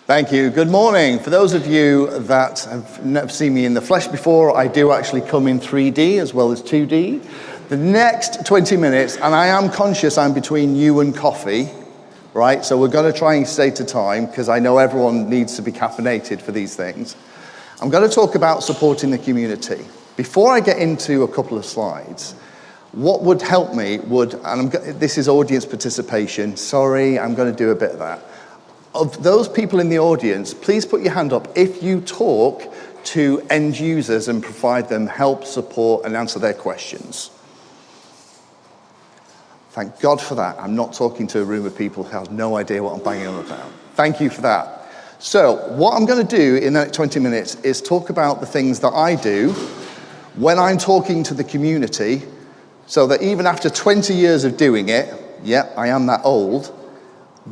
Thank you. Good morning. For those of you that have never seen me in the flesh before, I do actually come in 3D as well as 2D. The next 20 minutes, and I am conscious I'm between you and coffee, right? So we're going to try and stay to time because I know everyone needs to be caffeinated for these things. I'm going to talk about supporting the community. Before I get into a couple of slides, what would help me would, and this is audience participation. Sorry, I'm going to do a bit of that. Of those people in the audience, please put your hand up if you talk to end users and provide them help, support, and answer their questions. Thank God for that. I'm not talking to a room of people who have no idea what I'm banging on about. Thank you for that. So what I'm going to do in the next 20 minutes is talk about the things that I do when I'm talking to the community, so that even after 20 years of doing it, yeah, I am that old,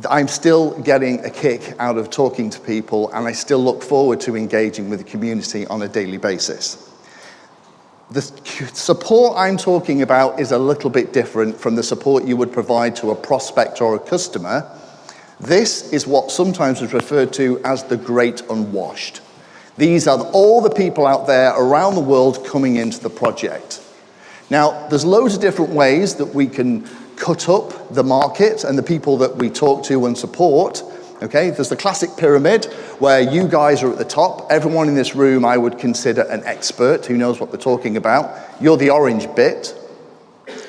I'm still getting a kick out of talking to people, and I still look forward to engaging with the community on a daily basis. The support I'm talking about is a little bit different from the support you would provide to a prospect or a customer. This is what sometimes is referred to as the great unwashed. These are all the people out there around the world coming into the project. Now, there's loads of different ways that we can cut up the market and the people that we talk to and support, okay? There's the classic pyramid where you guys are at the top. Everyone in this room I would consider an expert who knows what they're talking about. You're the orange bit.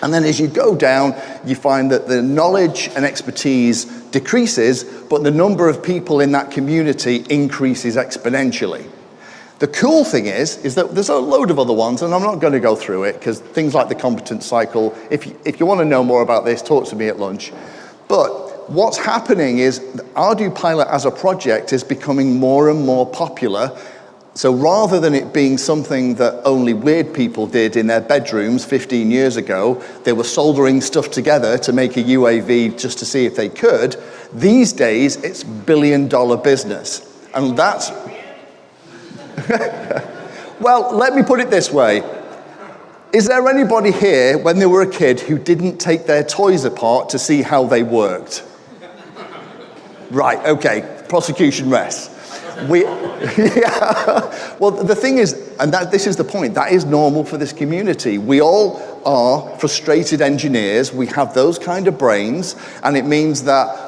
And then as you go down, you find that the knowledge and expertise decreases, but the number of people in that community increases exponentially. The cool thing is that there's a load of other ones, and I'm not going to go through it, because things like the competence cycle, if you want to know more about this, talk to me at lunch. But what's happening is ArduPilot as a project is becoming more and more popular. So rather than it being something that only weird people did in their bedrooms 15 years ago, they were soldering stuff together to make a UAV just to see if they could, these days it's billion-dollar business. And that's... Well, let me put it this way. Is there anybody here, when they were a kid, who didn't take their toys apart to see how they worked? Right, okay, prosecution rests. Yeah. Well, the thing is, and this is the point, that is normal for this community. We all are frustrated engineers. We have those kind of brains, and it means that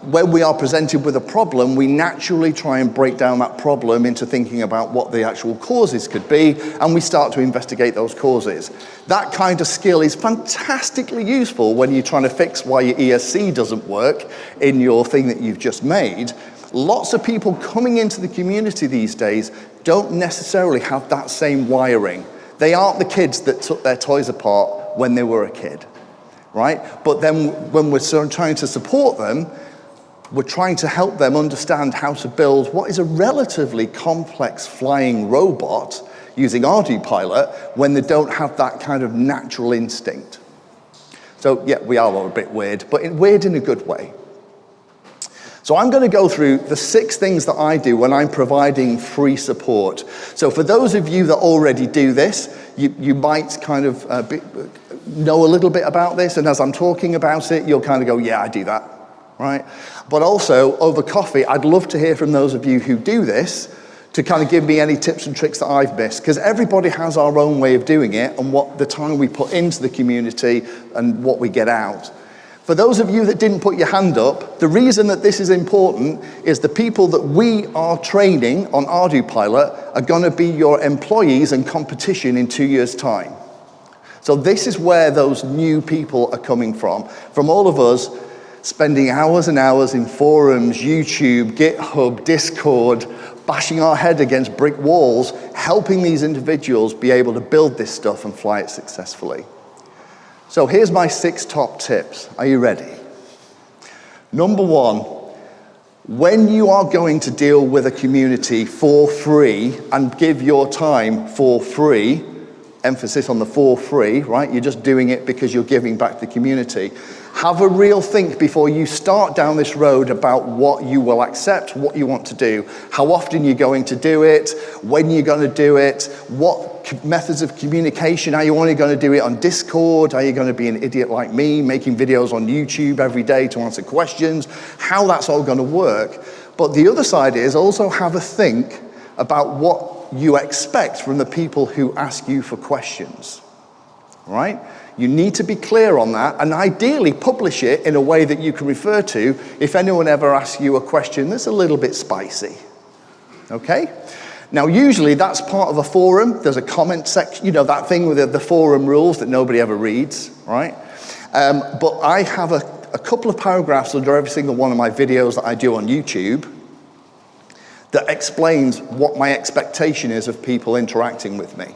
when we are presented with a problem, we naturally try and break down that problem into thinking about what the actual causes could be, and we start to investigate those causes. That kind of skill is fantastically useful when you're trying to fix why your ESC doesn't work in your thing that you've just made. Lots of people coming into the community these days don't necessarily have that same wiring. They aren't the kids that took their toys apart when they were a kid, right? But then when we're trying to support them, we're trying to help them understand how to build what is a relatively complex flying robot using ArduPilot when they don't have that kind of natural instinct. So yeah, we are all a bit weird, but weird in a good way. So I'm going to go through the 6 things that I do when I'm providing free support. So for those of you that already do this, you might kind of know a little bit about this, and as I'm talking about it, you'll kind of go, yeah, I do that. Right? But also, over coffee, I'd love to hear from those of you who do this to kind of give me any tips and tricks that I've missed, because everybody has our own way of doing it and what the time we put into the community and what we get out. For those of you that didn't put your hand up, the reason that this is important is the people that we are training on ArduPilot are going to be your employees and competition in 2 years' time. So this is where those new people are coming from all of us spending hours and hours in forums, YouTube, GitHub, Discord, bashing our head against brick walls, helping these individuals be able to build this stuff and fly it successfully. So here's my 6 top tips. Are you ready? Number 1, when you are going to deal with a community for free and give your time for free, emphasis on the for free, right? You're just doing it because you're giving back to the community. Have a real think before you start down this road about what you will accept, what you want to do, how often you're going to do it, when you're going to do it, what methods of communication. Are you only going to do it on Discord? Are you going to be an idiot like me, making videos on YouTube every day to answer questions? How that's all going to work. But the other side is also have a think about what you expect from the people who ask you for questions, right? You need to be clear on that, and ideally publish it in a way that you can refer to if anyone ever asks you a question that's a little bit spicy, okay? Now, usually that's part of a forum. There's a comment section, you know, that thing with the forum rules that nobody ever reads, right? But I have a couple of paragraphs under every single one of my videos that I do on YouTube that explains what my expectation is of people interacting with me,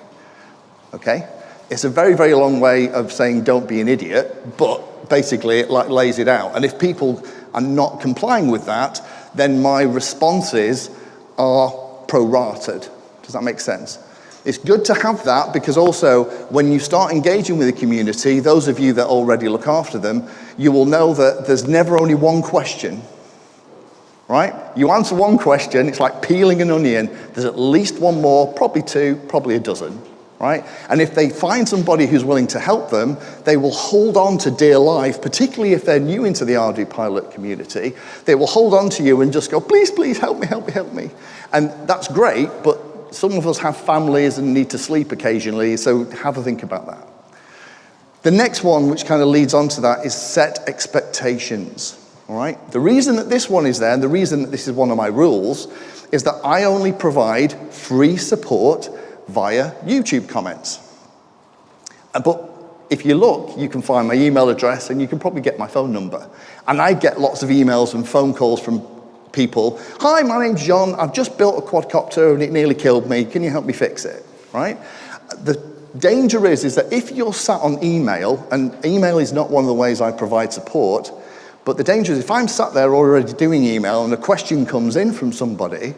okay? It's a very, very long way of saying don't be an idiot, but basically it lays it out. And if people are not complying with that, then my responses are prorated. Does that make sense? It's good to have that because also when you start engaging with the community, those of you that already look after them, you will know that there's never only one question, right? You answer one question, it's like peeling an onion. There's at least one more, probably two, probably a dozen, right? And if they find somebody who's willing to help them, they will hold on to dear life, particularly if they're new into the ArduPilot community. They will hold on to you and just go, please, please, help me, help me, help me. And that's great, but some of us have families and need to sleep occasionally, so have a think about that. The next one, which kind of leads on to that, is set expectations, all right? The reason that this one is there, and the reason that this is one of my rules, is that I only provide free support via YouTube comments. But if you look, you can find my email address and you can probably get my phone number. And I get lots of emails and phone calls from people. Hi, my name's John. I've just built a quadcopter and it nearly killed me. Can you help me fix it? Right? The danger is that if you're sat on email, and email is not one of the ways I provide support, but the danger is if I'm sat there already doing email and a question comes in from somebody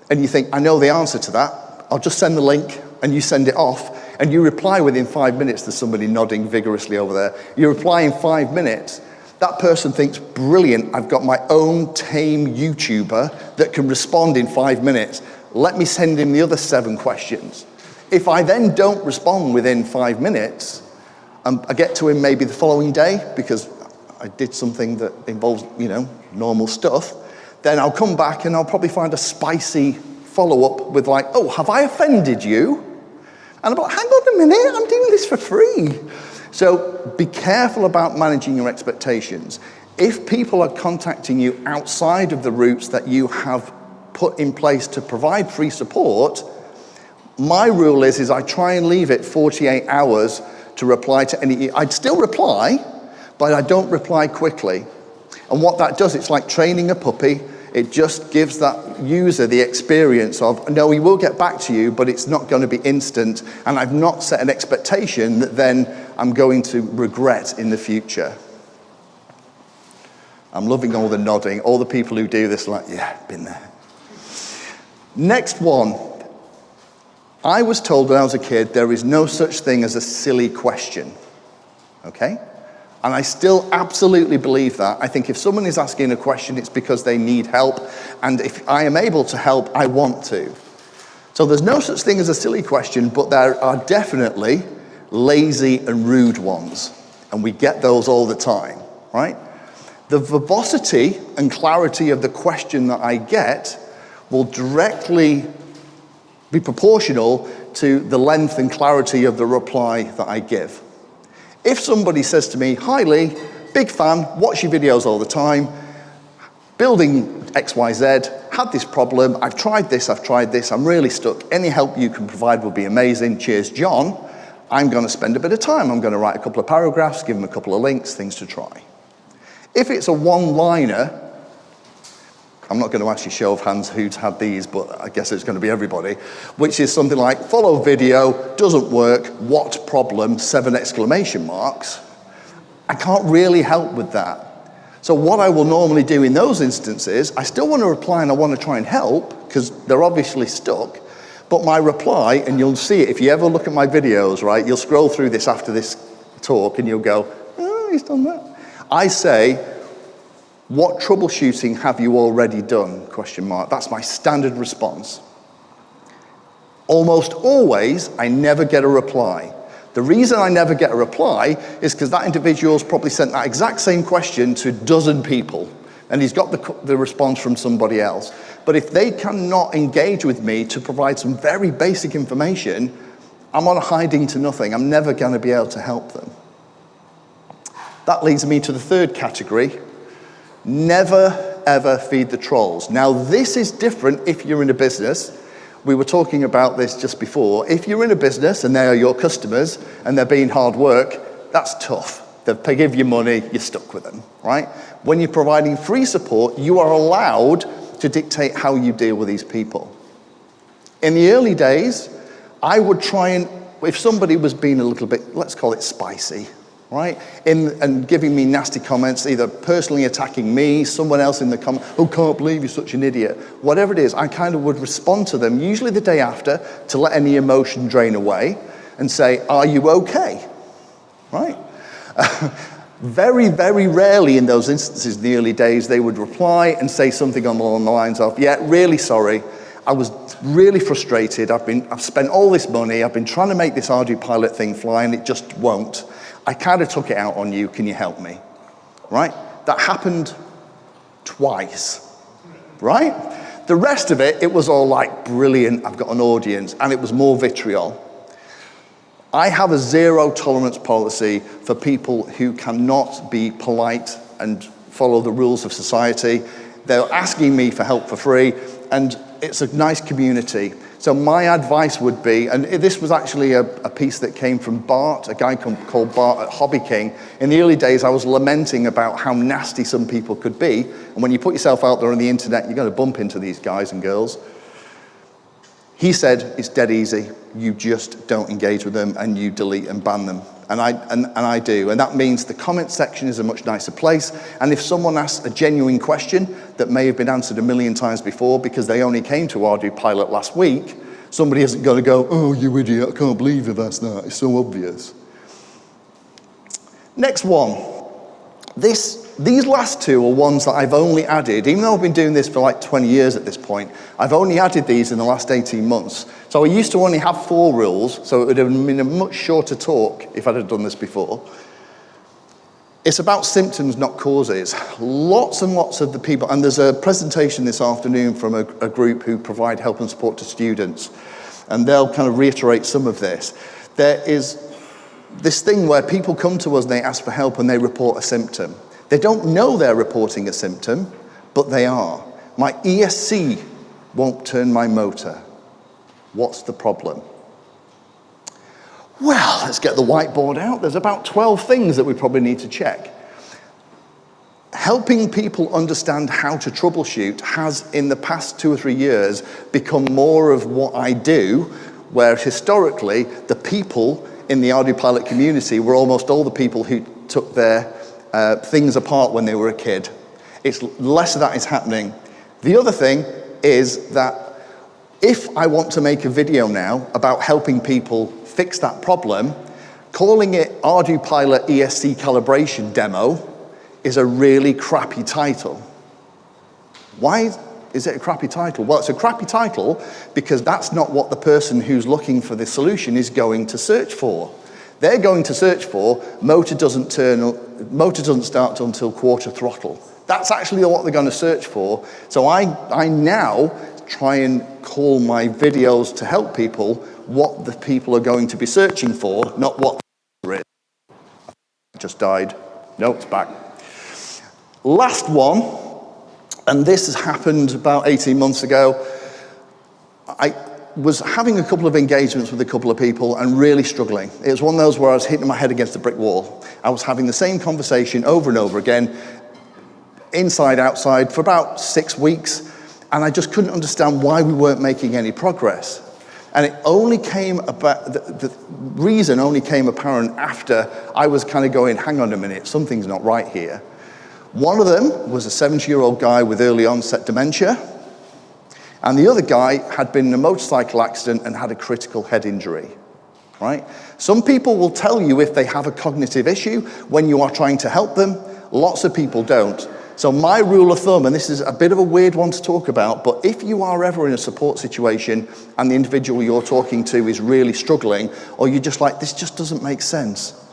and you think, I know the answer to that, I'll just send the link and you send it off and you reply within 5 minutes. There's somebody nodding vigorously over there. You reply in 5 minutes. That person thinks, brilliant, I've got my own tame YouTuber that can respond in 5 minutes. Let me send him the other 7 questions. If I then don't respond within 5 minutes, I get to him maybe the following day because I did something that involves, you know, normal stuff, then I'll come back and I'll probably find a spicy follow-up with like, oh, have I offended you? And I'm like, hang on a minute, I'm doing this for free. So be careful about managing your expectations. If people are contacting you outside of the routes that you have put in place to provide free support, my rule is I try and leave it 48 hours to reply to any. I'd still reply, but I don't reply quickly. And what that does, it's like training a puppy. It just gives that user the experience of, no, he will get back to you, but it's not going to be instant, and I've not set an expectation that then I'm going to regret in the future. I'm loving all the nodding. All the people who do this are like, yeah, been there. Next one. I was told when I was a kid, there is no such thing as a silly question, okay? And I still absolutely believe that. I think if someone is asking a question, it's because they need help. And if I am able to help, I want to. So there's no such thing as a silly question, but there are definitely lazy and rude ones. And we get those all the time, right? The verbosity and clarity of the question that I get will directly be proportional to the length and clarity of the reply that I give. If somebody says to me, hi Lee, big fan, watch your videos all the time, building XYZ, had this problem, I've tried this, I'm really stuck, any help you can provide would be amazing, cheers John, I'm going to spend a bit of time, I'm going to write a couple of paragraphs, give them a couple of links, things to try. If it's a one-liner, I'm not going to actually show of hands who's had these, but I guess it's going to be everybody, which is something like, follow video, doesn't work, what problem, 7 exclamation marks. I can't really help with that. So what I will normally do in those instances, I still want to reply and I want to try and help, because they're obviously stuck, but my reply, and you'll see it, if you ever look at my videos, right, you'll scroll through this after this talk and you'll go, oh, he's done that. I say, what troubleshooting have you already done? Question mark. That's my standard response. Almost always, I never get a reply. The reason I never get a reply is because that individual's probably sent that exact same question to a dozen people and he's got the response from somebody else. But if they cannot engage with me to provide some very basic information, I'm on a hiding to nothing. I'm never going to be able to help them. That leads me to the third category. Never, ever feed the trolls. Now, this is different if you're in a business. We were talking about this just before. If you're in a business and they are your customers and they're being hard work, that's tough. They give you money, you're stuck with them, right? When you're providing free support, you are allowed to dictate how you deal with these people. In the early days, I would try and, if somebody was being a little bit, let's call it spicy, right? And giving me nasty comments, either personally attacking me, someone else in the comment, oh, can't believe you're such an idiot. Whatever it is, I kind of would respond to them, usually the day after, to let any emotion drain away and say, are you okay? Right? Very, very rarely in those instances in the early days, they would reply and say something along the lines of, yeah, really sorry. I was really frustrated. I've spent all this money. I've been trying to make this ArduPilot thing fly and it just won't. I kind of took it out on you. Can you help me? Right? That happened twice. Right? The rest of it was all like, brilliant, I've got an audience. And it was more vitriol. I have a zero tolerance policy for people who cannot be polite and follow the rules of society. They're asking me for help for free, and it's a nice community. So my advice would be, and this was actually a piece that came from Bart, a guy called Bart at Hobby King. In the early days, I was lamenting about how nasty some people could be. And when you put yourself out there on the internet, you're going to bump into these guys and girls. He said, it's dead easy. You just don't engage with them and you delete and ban them. And I do. And that means the comment section is a much nicer place. And if someone asks a genuine question that may have been answered a million times before because they only came to ArduPilot last week, somebody isn't going to go, oh, you idiot, I can't believe you've asked that. It's so obvious. Next one. These last two are ones that I've only added, even though I've been doing this for like 20 years at this point, I've only added these in the last 18 months. So I used to only have 4 rules, so it would have been a much shorter talk if I'd have done this before. It's about symptoms, not causes. Lots and lots of the people, and there's a presentation this afternoon from a group who provide help and support to students, and they'll kind of reiterate some of this. There is this thing where people come to us and they ask for help and they report a symptom. They don't know they're reporting a symptom, but they are. My ESC won't turn my motor. What's the problem? Well, let's get the whiteboard out. There's about 12 things that we probably need to check. Helping people understand how to troubleshoot has, in the past 2 or 3 years, become more of what I do, where historically, the people in the ArduPilot community were almost all the people who took their things apart when they were a kid. It's less of that is happening. The other thing is that if I want to make a video now about helping people fix that problem, calling it ArduPilot ESC calibration demo is a really crappy title. Why is it a crappy title? Well, it's a crappy title because that's not what the person who's looking for the solution is going to search for. They're going to search for motor doesn't start until quarter throttle. That's actually what they're going to search for. So I now try and call my videos to help people what the people are going to be searching for, not what the answer is. Just died. No, it's back. Last one, and this has happened about 18 months ago. I was having a couple of engagements with a couple of people and really struggling. It was one of those where I was hitting my head against a brick wall. I was having the same conversation over and over again, inside, outside, for about 6 weeks, and I just couldn't understand why we weren't making any progress. And it only came about, the reason only came apparent after I was kind of going, hang on a minute, something's not right here. One of them was a 70-year-old guy with early onset dementia, and the other guy had been in a motorcycle accident and had a critical head injury, right? Some people will tell you if they have a cognitive issue when you are trying to help them. Lots of people don't. So my rule of thumb, and this is a bit of a weird one to talk about, but if you are ever in a support situation and the individual you're talking to is really struggling, or you're just like, this just doesn't make sense,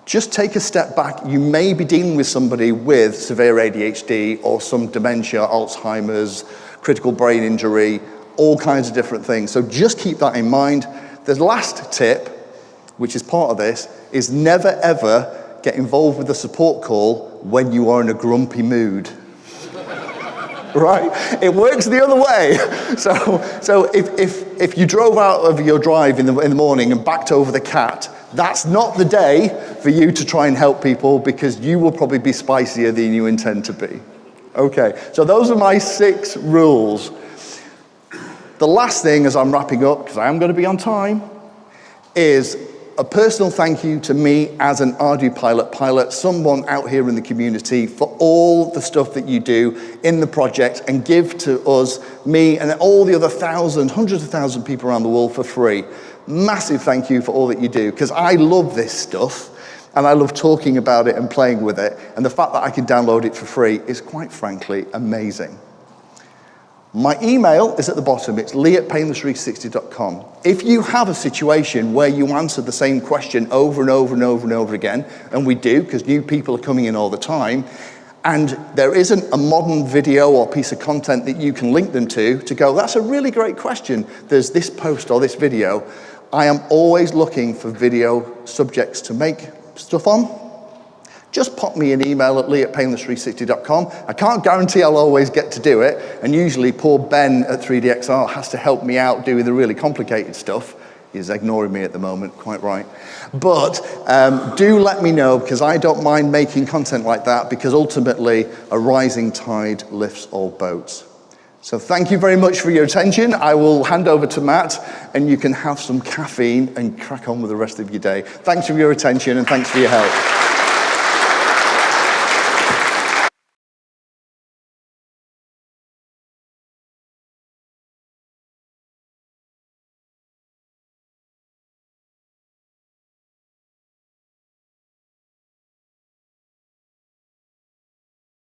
just take a step back. You may be dealing with somebody with severe ADHD or some dementia, Alzheimer's, critical brain injury, all kinds of different things. So just keep that in mind. The last tip, which is part of this, is never ever get involved with a support call when you are in a grumpy mood. Right? It works the other way. So if you drove out of your drive in the morning and backed over the cat, that's not the day for you to try and help people, because you will probably be spicier than you intend to be. Okay, so those are my 6 rules. The last thing, as I'm wrapping up, because I am going to be on time, is a personal thank you to me as an ArduPilot pilot, someone out here in the community, for all the stuff that you do in the project and give to us, me, and all the other hundreds of thousands of people around the world for free. Massive thank you for all that you do, because I love this stuff and I love talking about it and playing with it, and the fact that I can download it for free is, quite frankly, amazing. My email is at the bottom. It's lee@painless360.com. If you have a situation where you answer the same question over and over and over and over again, and we do, because new people are coming in all the time, and there isn't a modern video or piece of content that you can link them to go, that's a really great question, there's this post or this video, I am always looking for video subjects to make stuff on. Just pop me an email at lee@painless360.com. I can't guarantee I'll always get to do it, and usually poor Ben at 3DXR has to help me out doing the really complicated stuff. He's ignoring me at the moment, quite right. But do let me know, because I don't mind making content like that, because ultimately a rising tide lifts all boats. So thank you very much for your attention. I will hand over to Matt, and you can have some caffeine and crack on with the rest of your day. Thanks for your attention, and thanks for your help.